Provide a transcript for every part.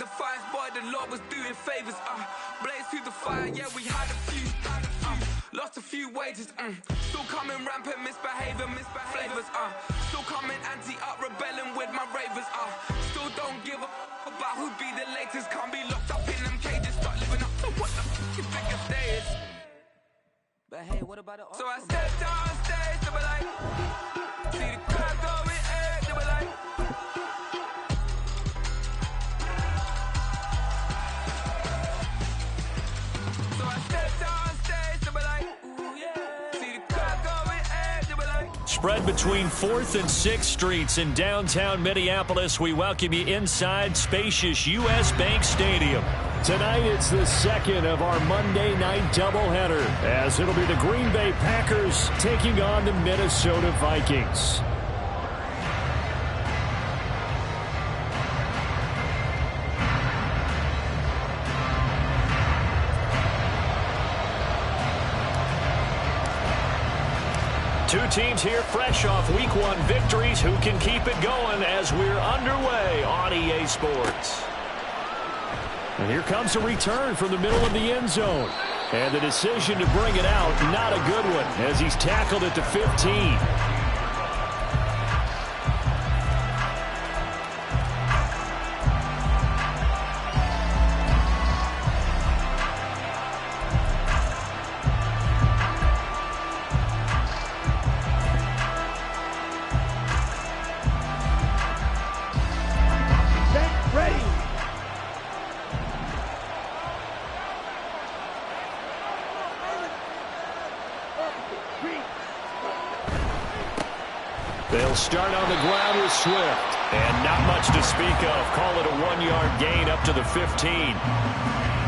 defiance, boy, the Lord was doing favors. Blaze through the fire, yeah, we had a few. Lost a few wages, still coming rampant, misbehavior, flavors, still coming anti-up, rebelling with my ravers, still don't give a about who'd be the latest, can't be locked up in them cages, start living up to what the f you think your day is. But hey, what about it? So I stepped on stage, they were like, see the crowd going egg, they were like, so I stepped on stage, they were like, ooh yeah, see the crowd going egg, they were like. Spread between 4th and 6th Streets in downtown Minneapolis. We welcome you inside spacious U.S. Bank Stadium. Tonight, it's the second of our Monday night doubleheader, as it'll be the Green Bay Packers taking on the Minnesota Vikings. Two teams here fresh off Week 1 victories. Who can keep it going as we're underway on EA Sports? And here comes a return from the middle of the end zone. And the decision to bring it out, not a good one, as he's tackled at the 15. They'll start on the ground with Swift. And not much to speak of. Call it a 1-yard gain up to the 15.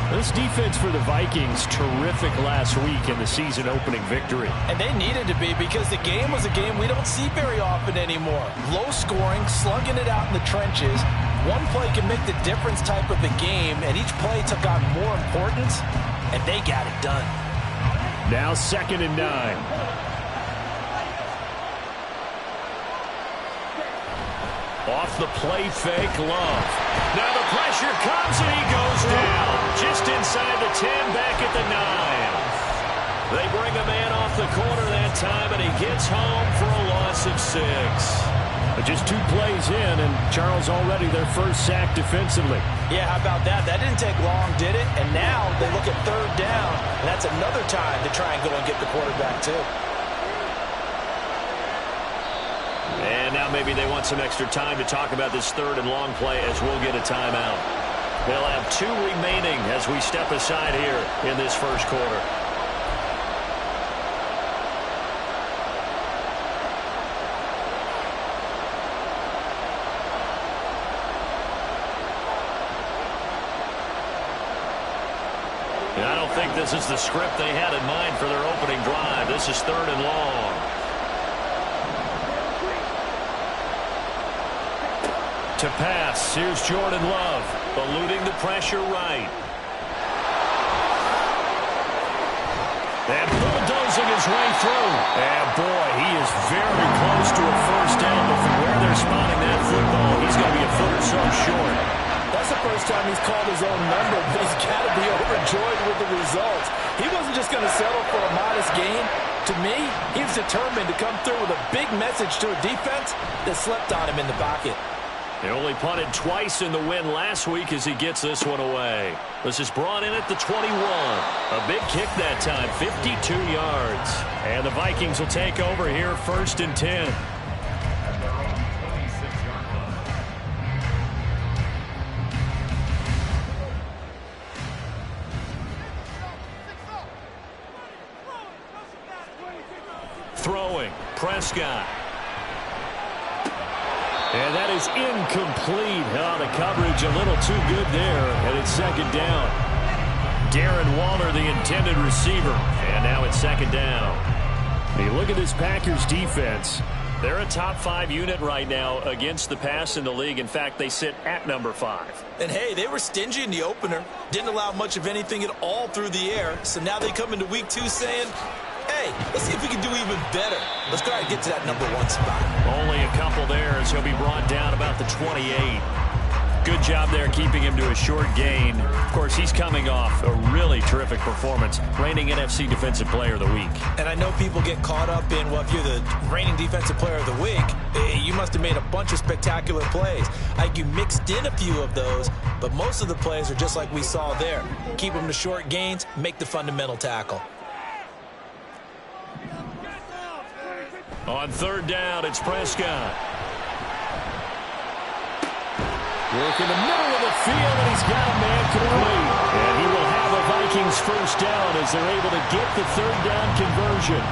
This defense for the Vikings, terrific last week in the season-opening victory. And they needed to be, because the game was a game we don't see very often anymore. Low scoring, slugging it out in the trenches. One play can make the difference type of a game, and each play took on more importance, and they got it done. Now 2nd and 9. Off the play fake, Love. Now the pressure comes and he goes down. Just inside the 10, back at the 9. They bring a man off the corner that time, and he gets home for a loss of 6. But just 2 plays in, and Charles already their first sack defensively. Yeah, how about that? That didn't take long, did it? And now they look at 3rd down, and that's another time to try and go and get the quarterback too. And now maybe they want some extra time to talk about this 3rd and long play, as we'll get a timeout. They'll have 2 remaining as we step aside here in this first quarter. And I don't think this is the script they had in mind for their opening drive. This is 3rd and long. To pass, here's Jordan Love, eluding the pressure right. And bulldozing his way through. And boy, he is very close to a first down, but from where they're spotting that football, he's going to be a foot or so short. That's the first time he's called his own number, but he's got to be overjoyed with the results. He wasn't just going to settle for a modest gain. To me, he was determined to come through with a big message to a defense that slept on him in the pocket. He only punted twice in the win last week as he gets this one away. This is brought in at the 21. A big kick that time, 52 yards. And the Vikings will take over here, 1st and 10. Throwing, Prescott. And that is incomplete. Oh, the coverage a little too good there, and it's 2nd down. Darren Waller, the intended receiver, and now it's 2nd down. Hey, look at this Packers defense. They're a top 5 unit right now against the pass in the league. In fact, they sit at number 5. And hey, they were stingy in the opener. Didn't allow much of anything at all through the air. So now they come into week 2 saying, hey, let's see if we can do even better. Let's try and get to that number 1 spot. Only a couple there as he'll be brought down about the 28. Good job there keeping him to a short gain. Of course, he's coming off a really terrific performance, reigning NFC Defensive Player of the Week. And I know people get caught up in, well, if you're the reigning Defensive Player of the Week, you must have made a bunch of spectacular plays. Like you mixed in a few of those, but most of the plays are just like we saw there. Keep them to short gains, make the fundamental tackle. On third down, it's Prescott. Work in the middle of the field, and he's got a man complete. And he will have a Vikings first down as they're able to get the third down conversion.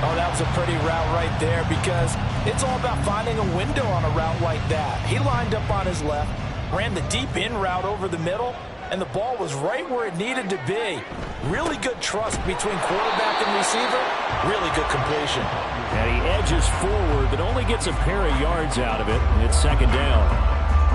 Oh, that was a pretty route right there because it's all about finding a window on a route like that. He lined up on his left, ran the deep in route over the middle, and the ball was right where it needed to be. Really good trust between quarterback and receiver. Really good completion. And he edges forward, but only gets a pair of yards out of it. It's second down.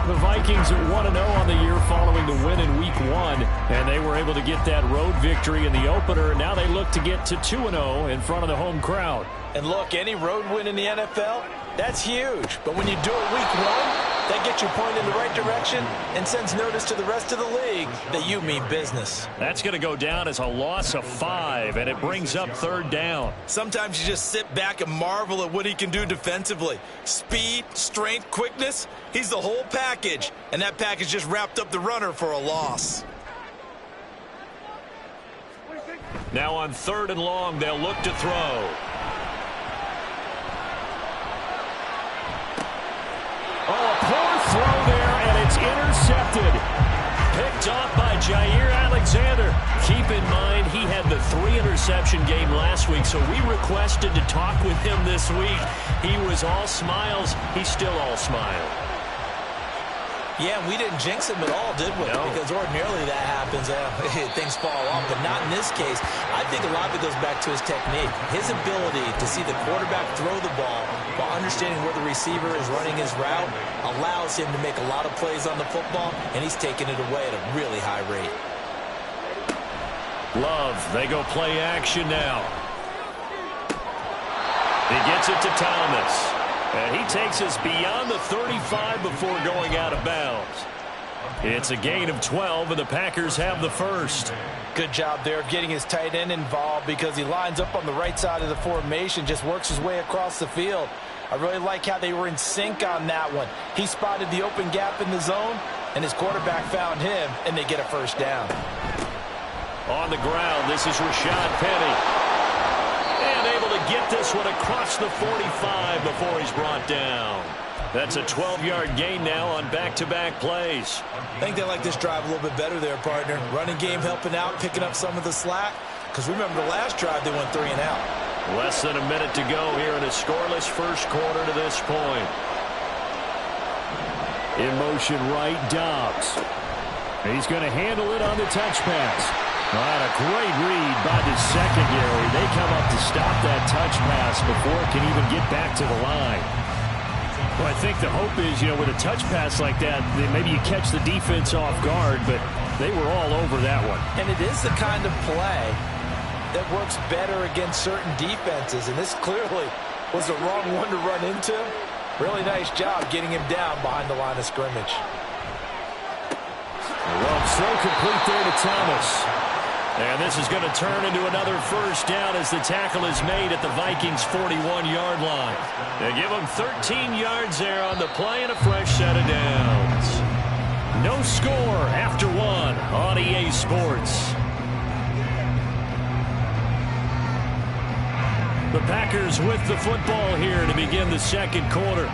The Vikings are 1-0 on the year following the win in Week 1, and they were able to get that road victory in the opener, and now they look to get to 2-0 in front of the home crowd. And look, any road win in the NFL, that's huge. But when you do it Week 1, that gets you pointed in the right direction and sends notice to the rest of the league that you mean business. That's going to go down as a loss of 5, and it brings up third down. Sometimes you just sit back and marvel at what he can do defensively. Speed, strength, quickness, he's the whole package. And that package just wrapped up the runner for a loss. Now on third and long, they'll look to throw. Oh, a poor throw there, and it's intercepted. Picked off by Jair Alexander. Keep in mind, he had the 3-interception game last week, so we requested to talk with him this week. He was all smiles. He's still all smile. Yeah, we didn't jinx him at all, did we? No. Because ordinarily that happens. Things fall off, but not in this case. I think a lot of it goes back to his technique. His ability to see the quarterback throw the ball while understanding where the receiver is running his route allows him to make a lot of plays on the football, and he's taking it away at a really high rate. Love, they go play action now. He gets it to Thomas. And he takes us beyond the 35 before going out of bounds. It's a gain of 12, and the Packers have the first. Good job there of getting his tight end involved because he lines up on the right side of the formation, just works his way across the field. I really like how they were in sync on that one. He spotted the open gap in the zone, and his quarterback found him, and they get a first down. On the ground, this is Rashad Penny. And able to get this one across the 45 before he's brought down. That's a 12-yard gain now on back-to-back plays. I think they like this drive a little bit better there, partner. Running game helping out, picking up some of the slack. Because remember, the last drive, they went 3 and out. Less than a minute to go here in a scoreless first quarter to this point. In motion right, Dobbs. He's going to handle it on the touch pass. What a great read by the secondary. They come up to stop that touch pass before it can even get back to the line. Well, I think the hope is, with a touch pass like that, maybe you catch the defense off guard, but they were all over that one. And it is the kind of play that works better against certain defenses, and this clearly was the wrong one to run into. Really nice job getting him down behind the line of scrimmage. Well, so complete there to Thomas. And this is going to turn into another first down as the tackle is made at the Vikings' 41-yard line. They give them 13 yards there on the play and a fresh set of downs. No score after 1 on EA Sports. The Packers with the football here to begin the second quarter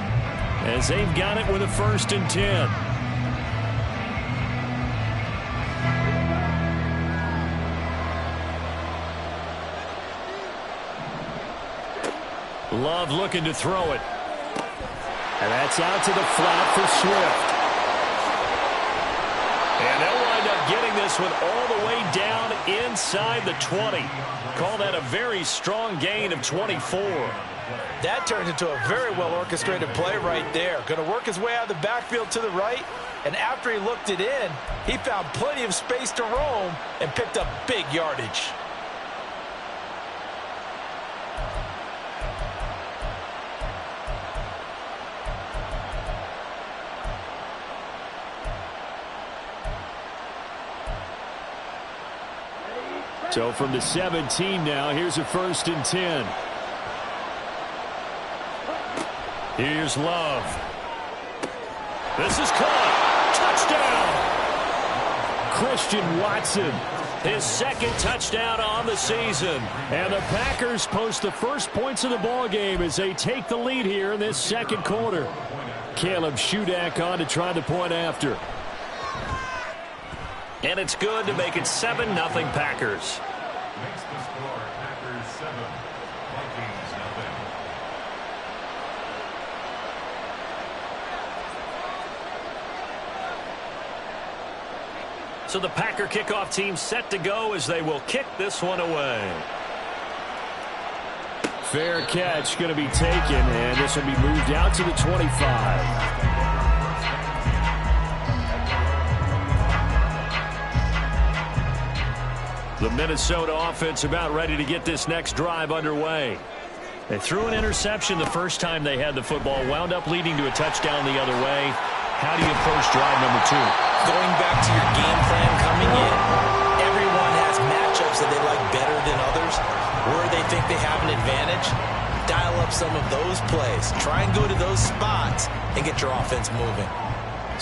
as they've got it with a 1st and 10. Love looking to throw it. And that's out to the flat for Swift. And they'll wind up getting this one all the way down inside the 20. Call that a very strong gain of 24. That turned into a very well-orchestrated play right there. Going to work his way out of the backfield to the right. And after he looked it in, he found plenty of space to roam and picked up big yardage. So from the 17 now, here's a 1st and 10. Here's Love. This is caught. Touchdown. Christian Watson, his 2nd touchdown on the season. And the Packers post the first points of the ballgame as they take the lead here in this 2nd quarter. Caleb Shudak on to try the point after. And it's good to make it 7-0 Packers. Makes the score Packers 7, Vikings nothing. So the Packer kickoff team set to go as they will kick this one away. Fair catch going to be taken, and this will be moved out to the 25. The Minnesota offense about ready to get this next drive underway. They threw an interception the first time they had the football, wound up leading to a touchdown the other way. How do you approach drive number 2? Going back to your game plan coming in, everyone has matchups that they like better than others. Where they think they have an advantage, dial up some of those plays. Try and go to those spots and get your offense moving.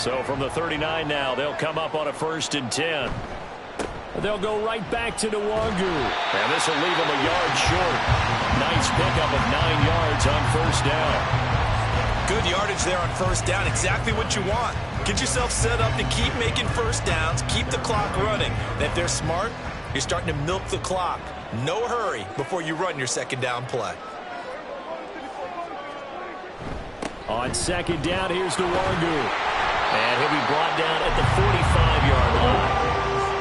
So from the 39 now, they'll come up on a 1st and 10. They'll go right back to Nwangu. And this will leave them a yard short. Nice pickup of 9 yards on 1st down. Good yardage there on 1st down. Exactly what you want. Get yourself set up to keep making 1st downs, keep the clock running. And if they're smart, you're starting to milk the clock. No hurry before you run your 2nd down play. On 2nd down, here's Nwangu. And he'll be brought down at the 45-yard line.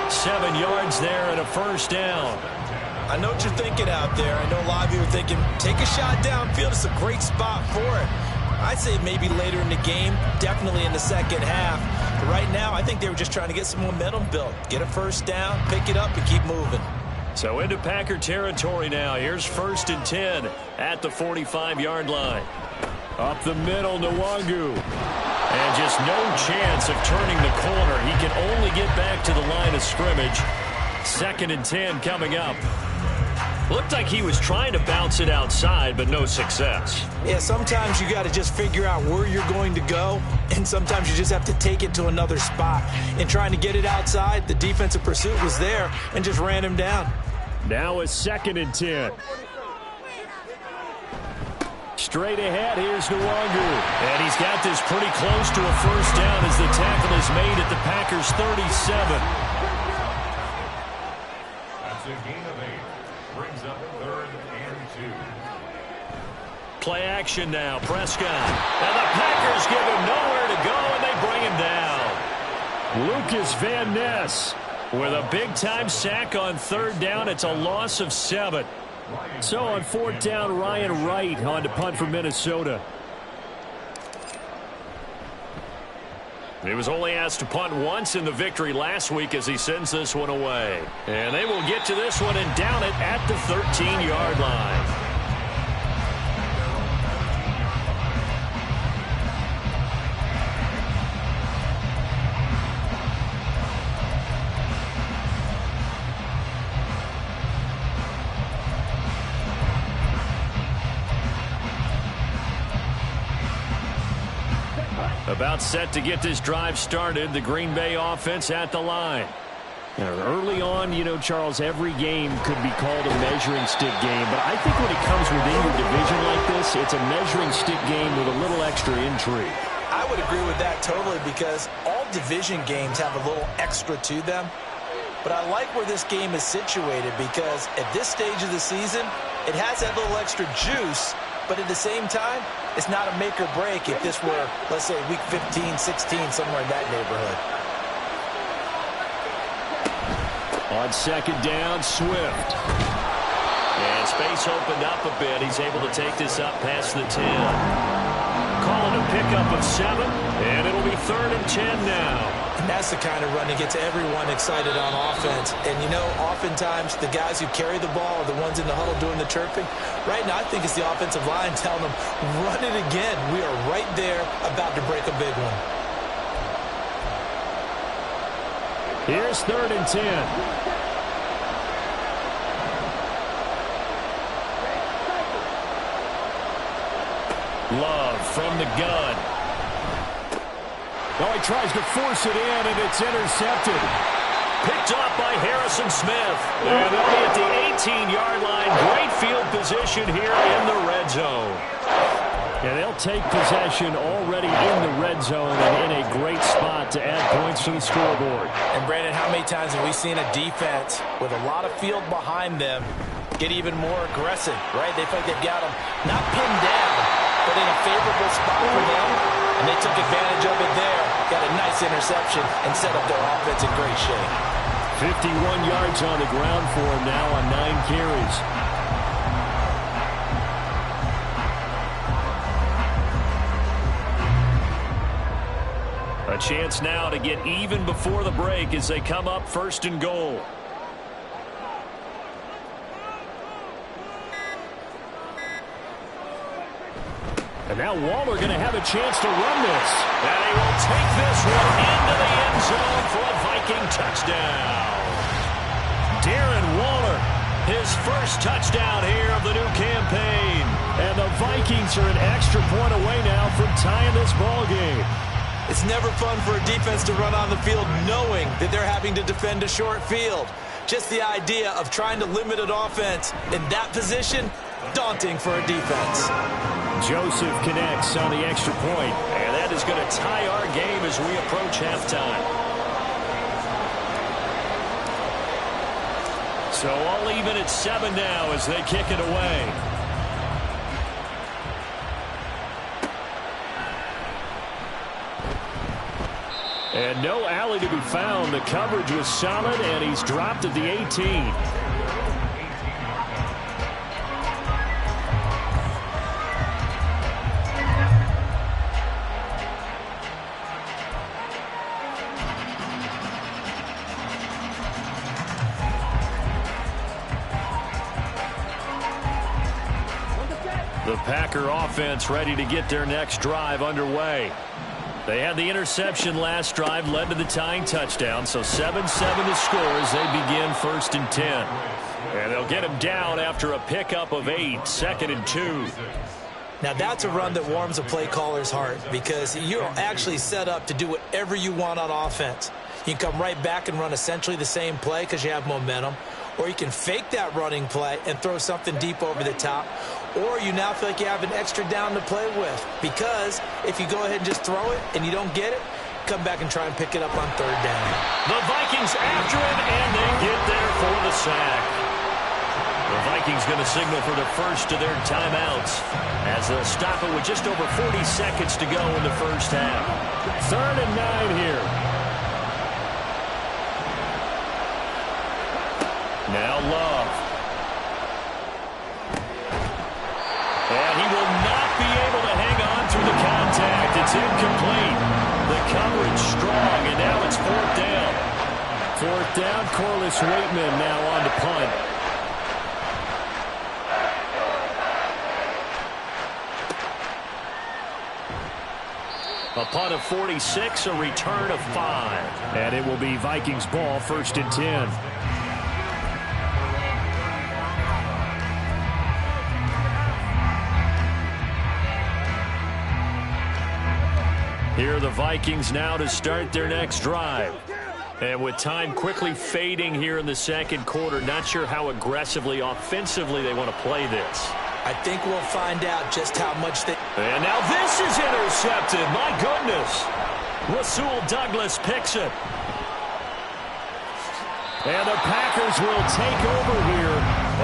7 yards there and a 1st down. I know what you're thinking out there. I know a lot of you are thinking, take a shot downfield. It's a great spot for it. I'd say maybe later in the game, definitely in the 2nd half. But right now, I think they were just trying to get some momentum built. Get a 1st down, pick it up, and keep moving. So into Packer territory now. Here's 1st and 10 at the 45-yard line. Up the middle, Nwangu. And just no chance of turning the corner. He can only get back to the line of scrimmage. 2nd and 10 coming up. Looked like he was trying to bounce it outside, but no success. Yeah, sometimes you got to just figure out where you're going to go, and sometimes you just have to take it to another spot. In trying to get it outside, the defensive pursuit was there and just ran him down. Now a 2nd and 10. Straight ahead, here's Nwangu. And he's got this pretty close to a 1st down as the tackle is made at the Packers' 37. That's a gain of 8. Brings up 3rd and 2. Play action now, Prescott. And the Packers give him nowhere to go, and they bring him down. Lucas Van Ness with a big-time sack on 3rd down. It's a loss of 7. So on 4th down, Ryan Wright on to punt for Minnesota. He was only asked to punt once in the victory last week as he sends this one away. And they will get to this one and down it at the 13-yard line. About set to get this drive started. The Green Bay offense at the line. Early on, you know, Charles, every game could be called a measuring stick game. But I think when it comes within your division like this, it's a measuring stick game with a little extra intrigue. I would agree with that totally because all division games have a little extra to them. But I like where this game is situated because at this stage of the season, it has that little extra juice. But at the same time, it's not a make or break if this were, let's say, week 15, 16, somewhere in that neighborhood. On 2nd down, Swift. And space opened up a bit. He's able to take this up past the 10. Calling a pickup of 7, and it'll be 3rd and 10 now. And that's the kind of run that gets everyone excited on offense. And, you know, oftentimes the guys who carry the ball are the ones in the huddle doing the chirping. Right now, I think it's the offensive line telling them, run it again. We are right there about to break a big one. Here's 3rd and 10. Love from the gun. Oh, he tries to force it in, and it's intercepted. Picked off by Harrison Smith. And they'll be at the 18-yard line. Great field position here in the red zone. Yeah, they'll take possession already in the red zone and in a great spot to add points to the scoreboard. And, Brandon, how many times have we seen a defense with a lot of field behind them get even more aggressive, right? They feel like they've got them not pinned down, but in a favorable spot for them, and they took advantage of it there. Got a nice interception and set up their offense in great shape. 51 yards on the ground for him now on 9 carries. A chance now to get even before the break as they come up 1st and goal. And now Waller going to have a chance to run this. And he will take this one into the end zone for a Viking touchdown. Darren Waller, his first touchdown here of the new campaign. And the Vikings are an extra point away now from tying this ball game. It's never fun for a defense to run on the field knowing that they're having to defend a short field. Just the idea of trying to limit an offense in that position, daunting for a defense. Joseph connects on the extra point, and that is going to tie our game as we approach halftime. So all even at 7 now as they kick it away. And no alley to be found. The coverage was solid, and he's dropped at the 18. The Packer offense ready to get their next drive underway. They had the interception last drive, led to the tying touchdown, so 7-7 to score as they begin 1st and 10. And they'll get him down after a pickup of 8, 2nd and 2. Now that's a run that warms a play caller's heart because you're actually set up to do whatever you want on offense. You can come right back and run essentially the same play because you have momentum, or you can fake that running play and throw something deep over the top, or you now feel like you have an extra down to play with because if you go ahead and just throw it and you don't get it, come back and try and pick it up on 3rd down. The Vikings after it, and they get there for the sack. The Vikings going to signal for the first of their timeouts as they'll stop it with just over 40 seconds to go in the first half. 3rd and 9 here. Now Love. And he will not be able to hang on through the contact. It's incomplete. The coverage strong, and now it's 4th down. 4th down, Corliss Waitman now on to punt. A punt of 46, a return of 5. And it will be Vikings ball, 1st and 10. Here are the Vikings now to start their next drive. And with time quickly fading here in the 2nd quarter, not sure how aggressively, offensively they want to play this. I think we'll find out just how much they... And now this is intercepted. My goodness. Rasul Douglas picks it. And the Packers will take over here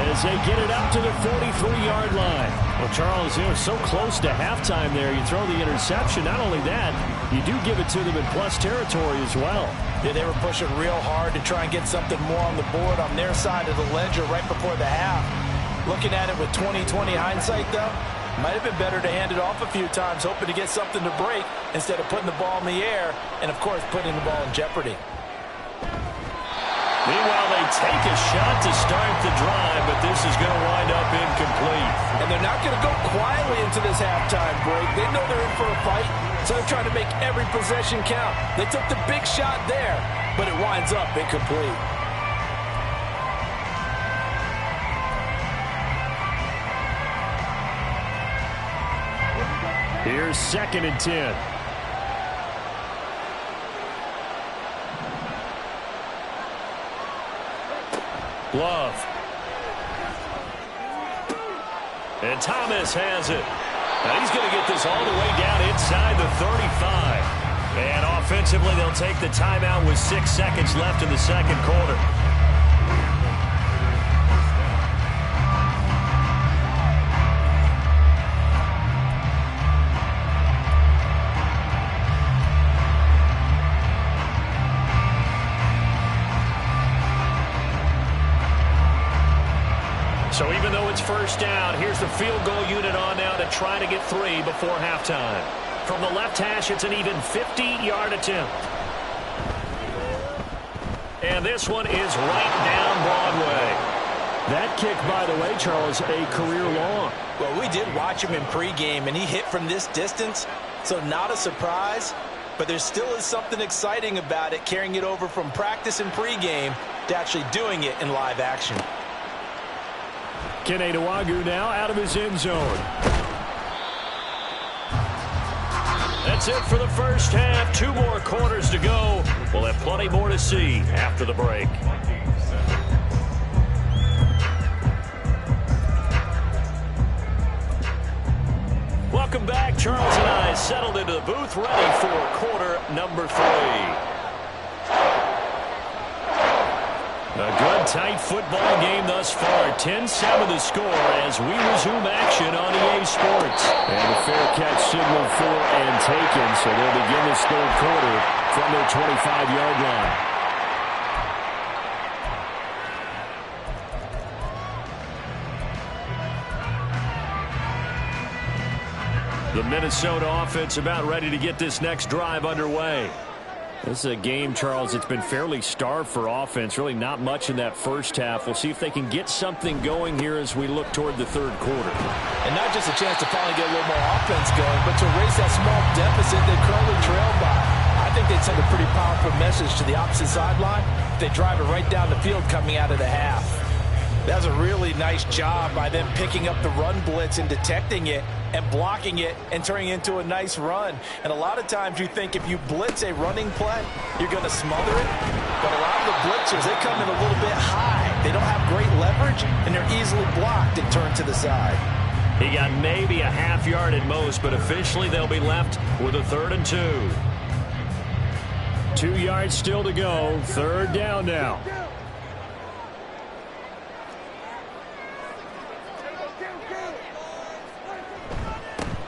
as they get it up to the 43-yard line. Well, Charles, so close to halftime there. You throw the interception. Not only that, you do give it to them in plus territory as well. Yeah, they were pushing real hard to try and get something more on the board on their side of the ledger right before the half. Looking at it with 20/20 hindsight, though, might have been better to hand it off a few times, hoping to get something to break instead of putting the ball in the air and, of course, putting the ball in jeopardy. Meanwhile, they take a shot to start the drive, but this is going to wind up incomplete. And they're not going to go quietly into this halftime break. They know they're in for a fight, so they're trying to make every possession count. They took the big shot there, but it winds up incomplete. Here's 2nd and 10. Love. And Thomas has it. Now he's going to get this all the way down inside the 35. And offensively, they'll take the timeout with 6 seconds left in the second quarter. So even though it's first down, here's the field goal unit on now to try to get 3 before halftime. From the left hash, it's an even 50-yard attempt. And this one is right down Broadway. That kick, by the way, Charles, a career long. Well, we did watch him in pregame, and he hit from this distance, so not a surprise. But there still is something exciting about it, carrying it over from practice and pregame to actually doing it in live action. Kene Nwangwu now out of his end zone. That's it for the first half. 2 more quarters to go. We'll have plenty more to see after the break. Welcome back. Charles and I settled into the booth, ready for quarter number 3. A good, tight football game thus far. 10-7 the score as we resume action on EA Sports. And a fair catch signaled for and taken, so they'll begin this third quarter from their 25-yard line. The Minnesota offense about ready to get this next drive underway. This is a game, Charles, it's been fairly starved for offense. Really not much in that first half. We'll see if they can get something going here as we look toward the third quarter. And not just a chance to finally get a little more offense going, but to erase that small deficit they currently trailed by. I think they'd send a pretty powerful message to the opposite sideline if they drive it right down the field coming out of the half. That was a really nice job by them picking up the run blitz and detecting it and blocking it and turning it into a nice run. And a lot of times you think if you blitz a running play, you're going to smother it. But a lot of the blitzers, they come in a little bit high. They don't have great leverage, and they're easily blocked and turned to the side. He got maybe a half yard at most, but officially they'll be left with a 3rd and 2. 2 yards still to go. 3rd down now.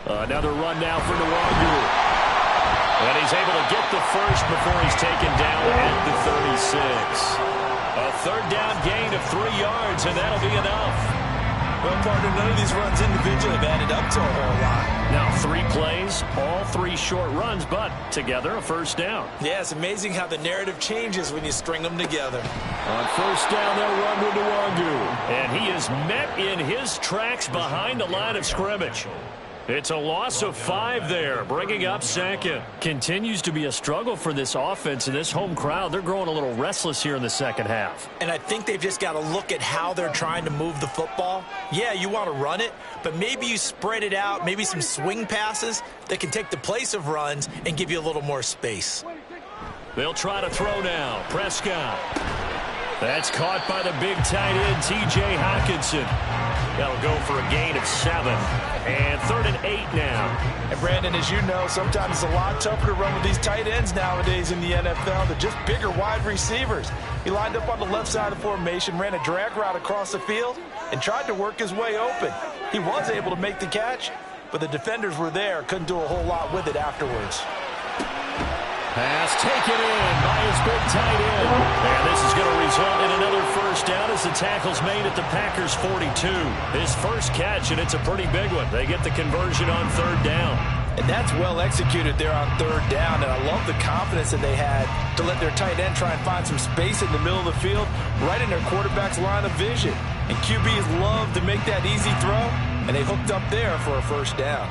Another run now for Nwangwu. And he's able to get the first before he's taken down at the 36. A 3rd down gain of 3 yards, and that'll be enough. Well, partner, none of these runs individually have added up to a whole lot. Now 3 plays, all 3 short runs, but together a 1st down. Yeah, it's amazing how the narrative changes when you string them together. On 1st down, they'll run with Nwangwu. And he is met in his tracks behind the line of scrimmage. It's a loss of 5 there, bringing up 2nd. Continues to be a struggle for this offense and this home crowd. They're growing a little restless here in the second half. And I think they've just got to look at how they're trying to move the football. Yeah, you want to run it, but maybe you spread it out, maybe some swing passes that can take the place of runs and give you a little more space. They'll try to throw now. Prescott. That's caught by the big tight end, T.J. Hockenson. That'll go for a gain of 7. And 3rd and 8 now. And Brandon, as you know, sometimes it's a lot tougher to run with these tight ends nowadays in the NFL. They're just bigger wide receivers. He lined up on the left side of the formation, ran a drag route across the field, and tried to work his way open. He was able to make the catch, but the defenders were there, couldn't do a whole lot with it afterwards. Pass taken in by his big tight end. And this is going to result in another 1st down as the tackle's made at the Packers' 42. His first catch, and it's a pretty big one. They get the conversion on 3rd down. And that's well executed there on 3rd down, and I love the confidence that they had to let their tight end try and find some space in the middle of the field, right in their quarterback's line of vision. And QBs love to make that easy throw, and they hooked up there for a 1st down.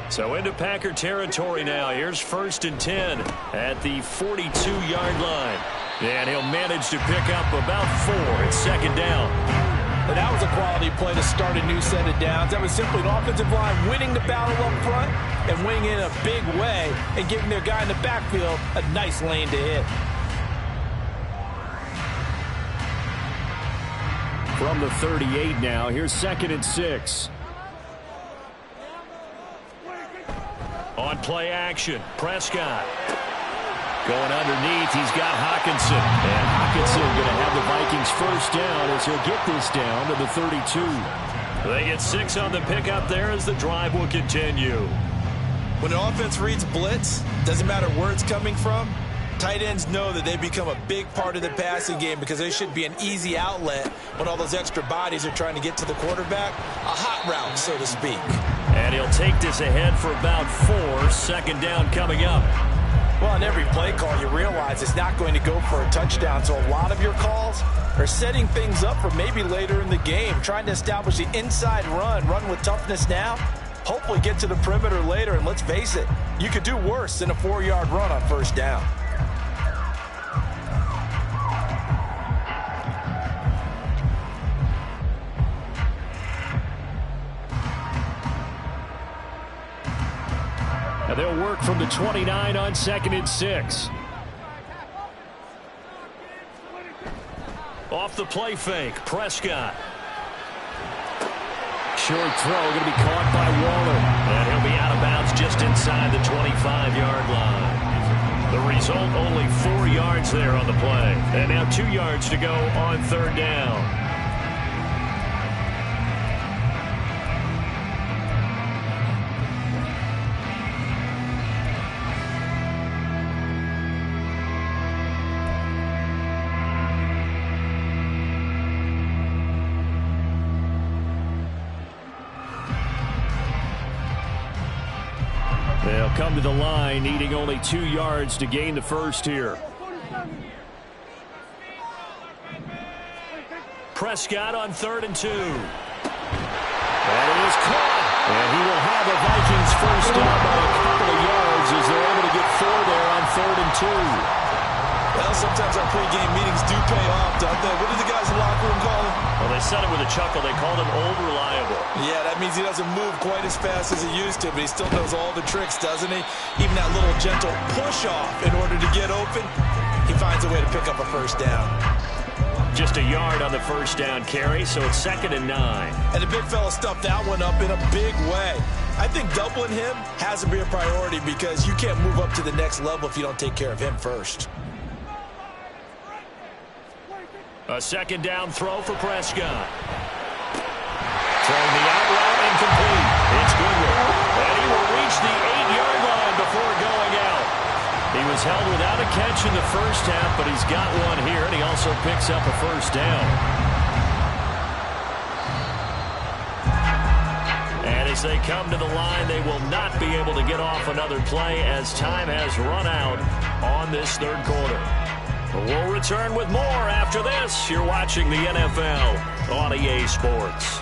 So into Packer territory now. Here's 1st and 10 at the 42-yard line. And he'll manage to pick up about 4 at 2nd down. And that was a quality play to start a new set of downs. That was simply an offensive line winning the battle up front and winning in a big way and giving their guy in the backfield a nice lane to hit. From the 38 now, here's 2nd and 6. On play action, Prescott. Going underneath, he's got Hockenson. And Hockenson going to have the Vikings first down as he'll get this down to the 32. They get 6 on the pickup there as the drive will continue. When an offense reads blitz, doesn't matter where it's coming from, tight ends know that they become a big part of the passing game because they should be an easy outlet when all those extra bodies are trying to get to the quarterback. A hot route, so to speak. And he'll take this ahead for about 4. 2nd down coming up. Well, in every play call, you realize it's not going to go for a touchdown, so a lot of your calls are setting things up for maybe later in the game, trying to establish the inside run with toughness now, hopefully get to the perimeter later, and let's face it, you could do worse than a 4-yard run on first down. And they'll work from the 29 on 2nd and 6. Off the play fake, Prescott. Short throw going to be caught by Waller. And he'll be out of bounds just inside the 25-yard line. The result, only 4 yards there on the play. And now 2 yards to go on 3rd down. They'll come to the line, needing only 2 yards to gain the first here. Prescott on 3rd and 2. And it is caught. And he will have the Vikings first down by a couple of yards as they're able to get 4 there on 3rd and 2. Well, sometimes our pregame meetings do pay off, don't they? What did the guys in the locker room call him? Well, they said it with a chuckle. They called him old reliable. Yeah, that means he doesn't move quite as fast as he used to, but he still knows all the tricks, doesn't he? Even that little gentle push-off in order to get open, he finds a way to pick up a first down. Just a yard on the first down carry, so it's 2nd and 9. And the big fella stuffed that one up in a big way. I think doubling him has to be a priority because you can't move up to the next level if you don't take care of him first. A 2nd down throw for Prescott. Throwing the out route incomplete. It's Goodwin. And he will reach the 8-yard line before going out. He was held without a catch in the first half, but he's got one here, and he also picks up a first down. And as they come to the line, they will not be able to get off another play as time has run out on this 3rd quarter. We'll return with more after this. You're watching the NFL on EA Sports.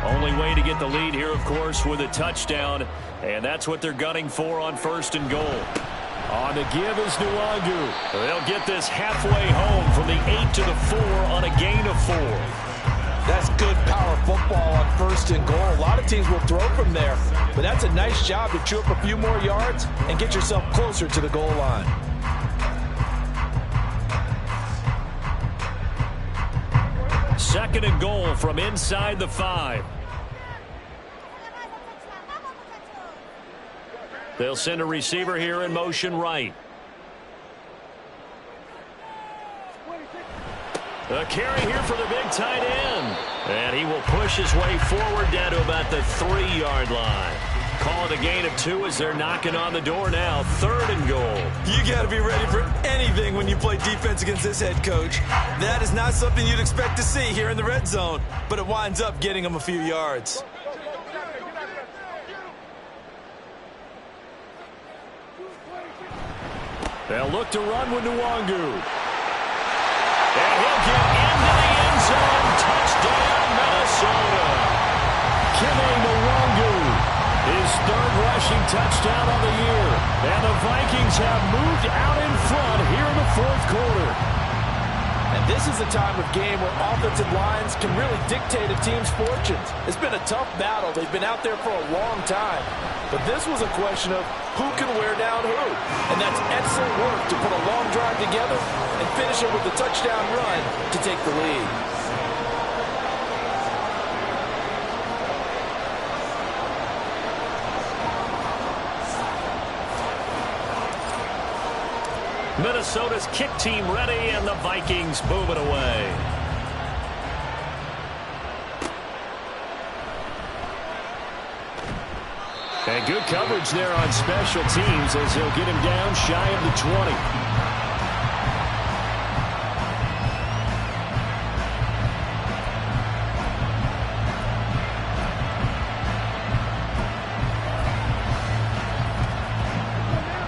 Only way to get the lead here, of course, with a touchdown, and that's what they're gunning for on 1st and goal. On the give is Nwangu. They'll get this halfway home from the 8 to the 4 on a gain of 4. That's good power football on 1st and goal. A lot of teams will throw from there, but that's a nice job to chew up a few more yards and get yourself closer to the goal line. 2nd and goal from inside the 5. They'll send a receiver here in motion right. A carry here for the big tight end. And he will push his way forward down to about the 3-yard line. Call it a gain of 2 as they're knocking on the door now. 3rd and goal. You got to be ready for anything when you play defense against this head coach. That is not something you'd expect to see here in the red zone, but it winds up getting him a few yards. They'll look to run with Nwangu. And he'll get into the end zone. Touchdown, Minnesota. Kime Nwangu. His 3rd rushing touchdown of the year. And the Vikings have moved out in front here in the 4th quarter. And This is a time of game where offensive lines can really dictate a team's fortunes. It's been a tough battle. They've been out there for a long time. But this was a question of who can wear down who. And that's excellent work to put a long drive together and finish it with a touchdown run to take the lead. Minnesota's kick team ready, and the Vikings move it away. And good coverage there on special teams as he'll get him down shy of the 20.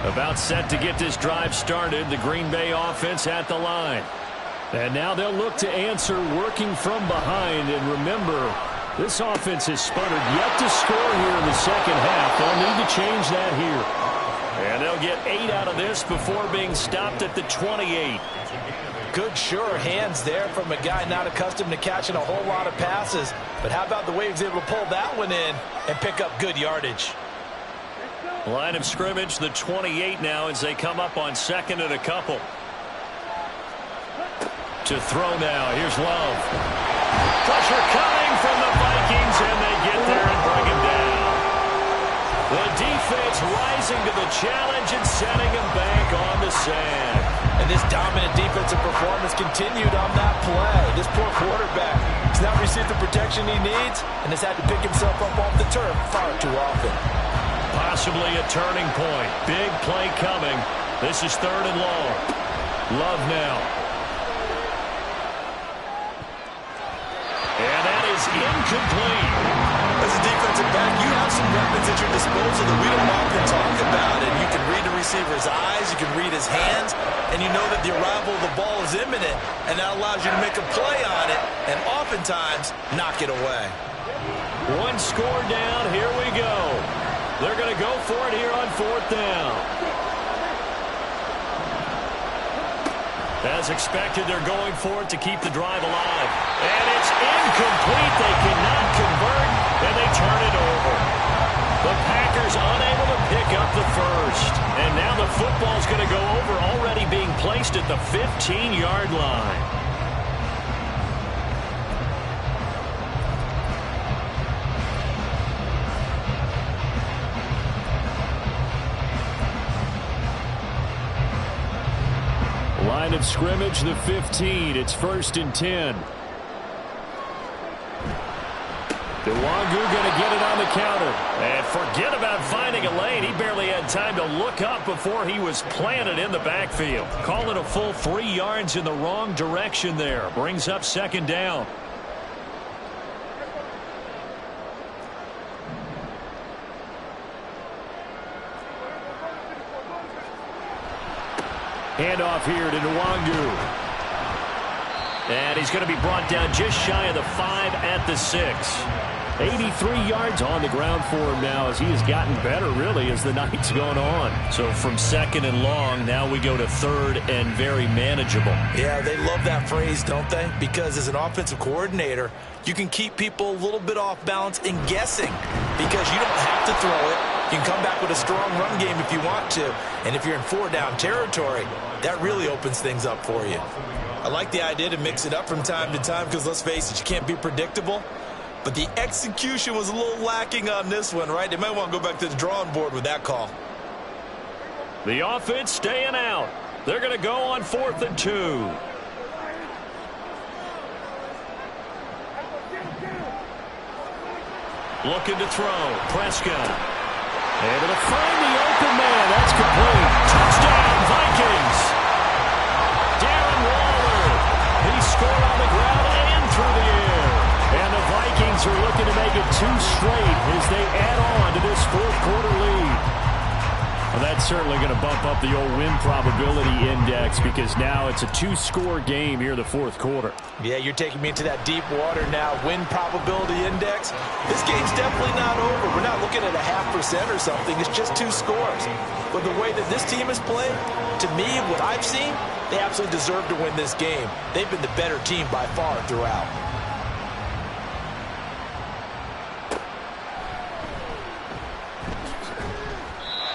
About set to get this drive started. The Green Bay offense at the line. And now they'll look to answer working from behind. And remember, this offense has sputtered yet to score here in the second half. They'll need to change that here. And they'll get 8 out of this before being stopped at the 28. Good, sure hands there from a guy not accustomed to catching a whole lot of passes. But how about the way he was able to pull that one in and pick up good yardage? Line of scrimmage, the 28 now as they come up on second and a couple. To throw now. Here's Love. Pressure coming from the Vikings, and they get there and bring him down. The defense rising to the challenge and setting him back on the sand. And this dominant defensive performance continued on that play. This poor quarterback has not received the protection he needs and has had to pick himself up off the turf far too often. Possibly a turning point. Big play coming. This is 3rd and long. Love now. And that is incomplete. As a defensive back, you have some weapons at your disposal that we don't often talk about. And you can read the receiver's eyes, you can read his hands, and you know that the arrival of the ball is imminent, and that allows you to make a play on it and oftentimes knock it away. One score down. Here we go. They're going to go for it here on 4th down. As expected, they're going for it to keep the drive alive. And it's incomplete. They cannot convert, and they turn it over. The Packers unable to pick up the first. And now the football's going to go over, already being placed at the 15-yard line. Line of scrimmage, the 15. It's 1st and 10. Nwangu going to get it on the counter. And forget about finding a lane. He barely had time to look up before he was planted in the backfield. Call it a full 3 yards in the wrong direction there. Brings up 2nd down. Handoff here to Nwangu. And he's going to be brought down just shy of the 5 at the 6. 83 yards on the ground for him now as he has gotten better, really, as the night's gone on. So from 2nd and long, now we go to 3rd and very manageable. Yeah, they love that phrase, don't they? Because as an offensive coordinator, you can keep people a little bit off balance and guessing because you don't have to throw it. You can come back with a strong run game if you want to. And if you're in 4-down territory, that really opens things up for you. I like the idea to mix it up from time to time because, let's face it, you can't be predictable. But the execution was a little lacking on this one, right? They might want to go back to the drawing board with that call. The offense staying out. They're going to go on 4th and 2. Looking to throw. Prescott. Able to find the open man. That's complete. Touchdown, Vikings. Darren Waller. He scored on the ground and through the air. And the Vikings are looking to make it 2 straight as they add on to this 4th quarter lead. Well, that's certainly going to bump up the old win probability index because now it's a 2-score game here in the fourth quarter. Yeah, you're taking me into that deep water now. Win probability index. This game's definitely not over. We're not looking at a 0.5% or something. It's just 2 scores. But the way that this team has played, to me, what I've seen, they absolutely deserve to win this game. They've been the better team by far throughout.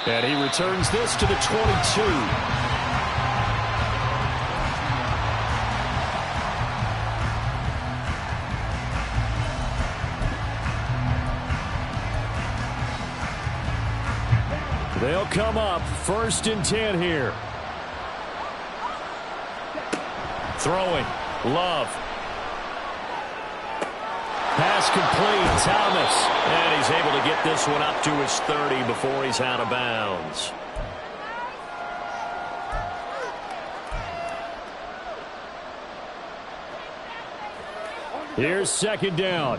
And he returns this to the 22. They'll come up 1st and 10 here. Throwing. Love. Pass complete. Thomas. And he's able to get this one up to his 30 before he's out of bounds. Here's 2nd down.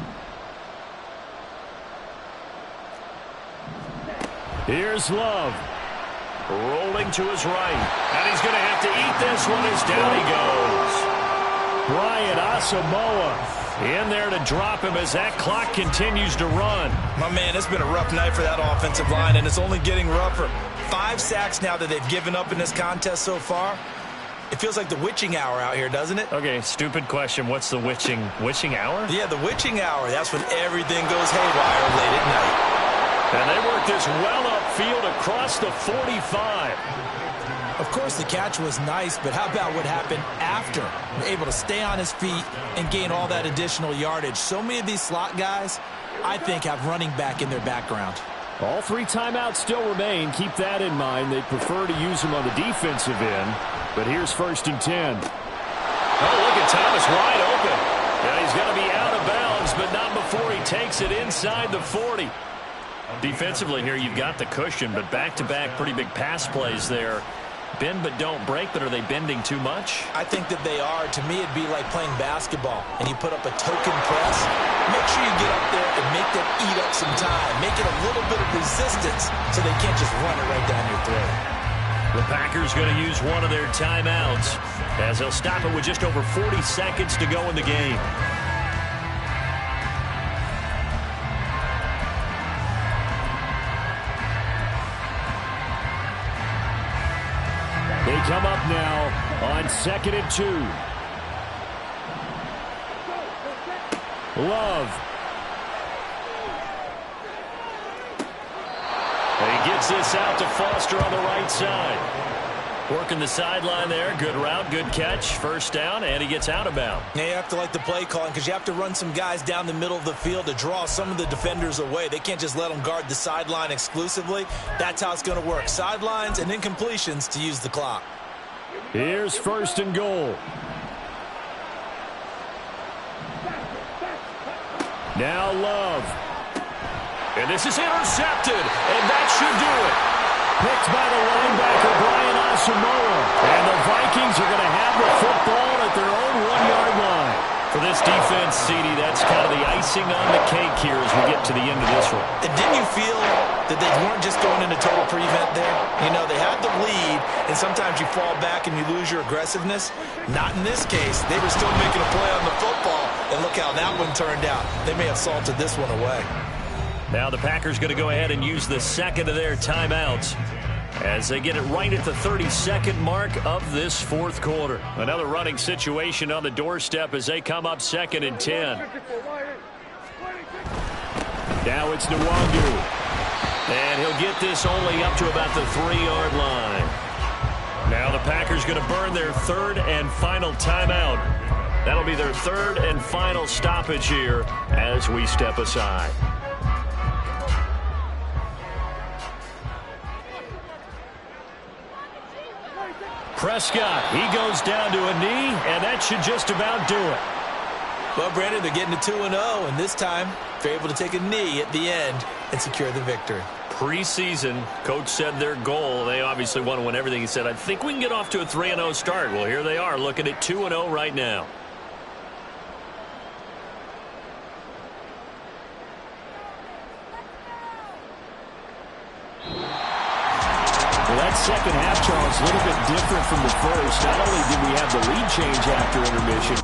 Here's Love. Rolling to his right. And he's going to have to eat this one as down he goes. Brian Asamoah in there to drop him as that clock continues to run. My man, it's been a rough night for that offensive line, and it's only getting rougher. 5 sacks now that they've given up in this contest so far. It feels like the witching hour out here, doesn't it? Okay, stupid question. What's the witching hour? Yeah, the witching hour. That's when everything goes haywire late at night. And they work this well upfield across the 45. Of course, the catch was nice, but how about what happened after? Able to stay on his feet and gain all that additional yardage. So many of these slot guys, I think, have running back in their background. All 3 timeouts still remain. Keep that in mind. They prefer to use them on the defensive end. But here's 1st and 10. Oh, look at Thomas wide open. And he's going to be out of bounds, but not before he takes it inside the 40. Defensively here, you've got the cushion, but back-to-back pretty big pass plays there. Bend but don't break, but are they bending too much? I think that they are. To me, it'd be like playing basketball, and you put up a token press. Make sure you get up there and make them eat up some time. Make it a little bit of resistance so they can't just run it right down your throat. The Packers going to use one of their timeouts as they'll stop it with just over 40 seconds to go in the game. They come up now on 2nd and 2. Love. And he gets this out to Foster on the right side. Working the sideline there. Good route, good catch. 1st down, and he gets out of bounds. Yeah, you have to like the play calling because you have to run some guys down the middle of the field to draw some of the defenders away. They can't just let them guard the sideline exclusively. That's how it's going to work. Sidelines and incompletions to use the clock. Here's 1st and goal. Now Love. And this is intercepted, and that should do it. Picked by the linebacker, Brian Asamoah. And the Vikings are going to have the football at their own 1-yard line. For this defense, CD, that's kind of the icing on the cake here as we get to the end of this one. And didn't you feel that they weren't just going into total prevent there? You know, they had the lead, and sometimes you fall back and you lose your aggressiveness. Not in this case. They were still making a play on the football, and look how that one turned out. They may have salted this one away. Now the Packers going to go ahead and use the 2nd of their timeouts as they get it right at the 32nd mark of this 4th quarter. Another running situation on the doorstep as they come up 2nd and 10. Now it's Nwangu. And he'll get this only up to about the 3-yard line. Now the Packers going to burn their 3rd and final timeout. That'll be their 3rd and final stoppage here as we step aside. Prescott, he goes down to a knee, and that should just about do it. Well, Brandon, they're getting to 2-0, and this time they're able to take a knee at the end and secure the victory. Preseason, coach said their goal, they obviously want to win everything. He said, I think we can get off to a 3-0 start. Well, here they are looking at 2-0 right now. Well, that second half, Charles, a little bit different from the first. Not only did we have the lead change after intermission.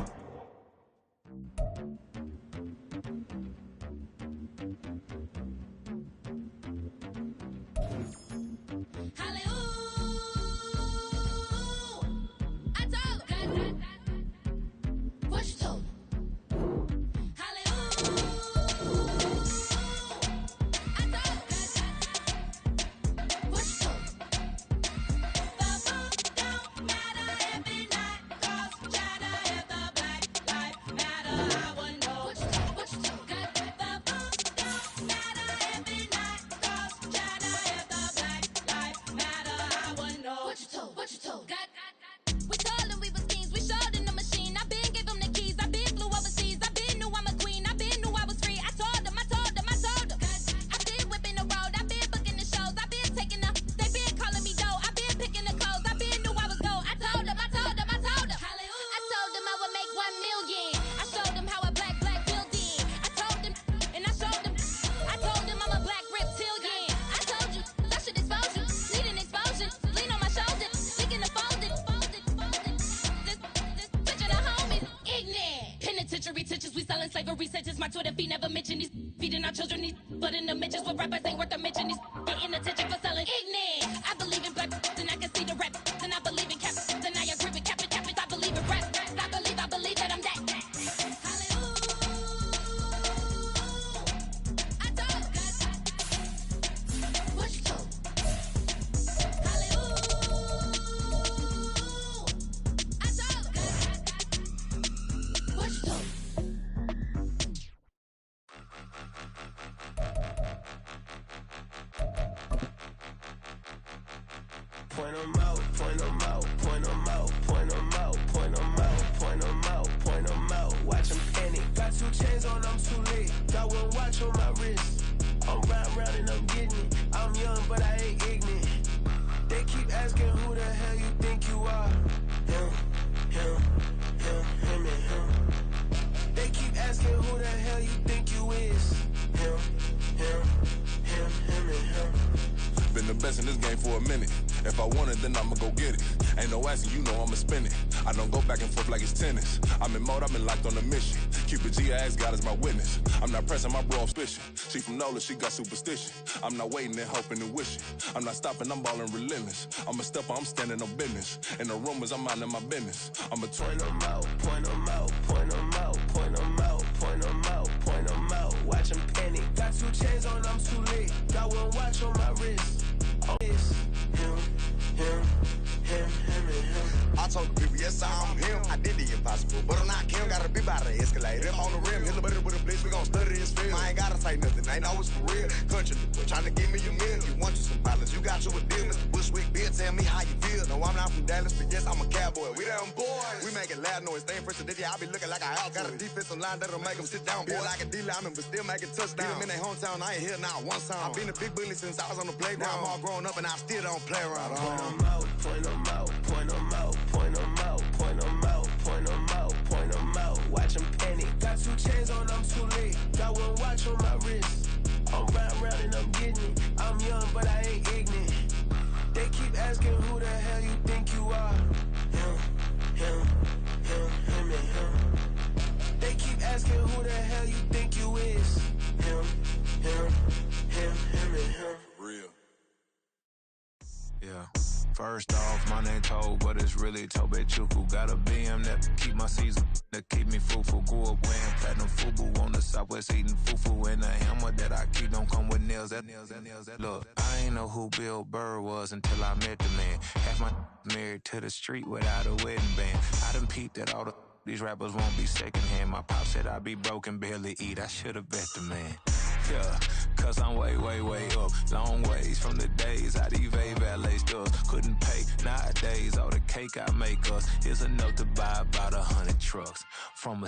Point 'em out, point 'em out, point 'em out, point 'em out, point 'em out, point 'em out, point 'em out. Watch 'em panic. Got 2 chains on, I'm too late. Got 1 watch on my wrist. I'm round and I'm getting it. I'm young, but I ain't ignorant. They keep asking who the hell you think you are. Him, and him. They keep asking who the hell you think you is. Him, and him. Been the best in this game for a minute. If I want it, then I'ma go get it. Ain't no asking, you know I'ma spin it. I don't go back and forth like it's tennis. I'm in mode, I've been locked on a mission. Cupid G, I ask God as my witness. I'm not pressing my bro off suspicion. She from Nola, she got superstition. I'm not waiting and hoping and wishing. I'm not stopping, I'm balling relentless. I'm a stepper, I'm standing on business. And the rumors, I'm minding my business. I'm a point 'em out, point 'em out, point 'em out, point 'em out, point 'em out, point 'em out. Watch 'em panic. Got 2 chains on, I'm too late. Got 1 watch on my wrist. It's him, and him. I told the people, yes, I'm him. I did the impossible, but I'm not Kim. Gotta be by the escalator. Him on the rim, hit a better with a blitz. We gon' study this film. I ain't gotta say nothing, ain't know it's for real. Country, trying to give me a meal. You want you some violence, you got you a deal. Mr. Bushwick, Bill, tell me how you feel. No, I'm not from Dallas, but yes, I'm a cowboy. We them boys. We make it loud noise, stay fresh. I be looking like a house. Got a defensive line that'll make them sit down. Feel like a D-lineman, but still make it touchdown. Beat them in their hometown, I ain't here now one time. I've been a big bully since I was on the playground. Now I'm all grown up and I still don't play around. Point 'em out, point 'em out, point 'em out, point 'em out, point 'em out, point 'em out, point 'em out. Watch 'em panic. Got 2 chains on, I'm too late. Got 1 watch on my wrist. I'm round and I'm getting it. I'm young, but I ain't ignorant. They keep asking who the hell you think you are. Him, and him. They keep asking who the hell you think you is. Him, and him. real. Yeah. First off, my name Toad, but it's really Tobe Chuku. Got a BM that keep my season, that keep me fruitful. Grew up wearing platinum FUBU on the southwest eating fufu. And the hammer that I keep don't come with nails. Look, I ain't know who Bill Burr was until I met the man. Half my married to the street without a wedding band. I done peeped at all these rappers won't be secondhand. My pop said I'd be broken, barely eat. I should've bet the man. Yeah, cause I'm way up. Long ways from the days I evade valet stores. Couldn't pay nowadays. All the cake I make us is enough to buy about 100 trucks. From a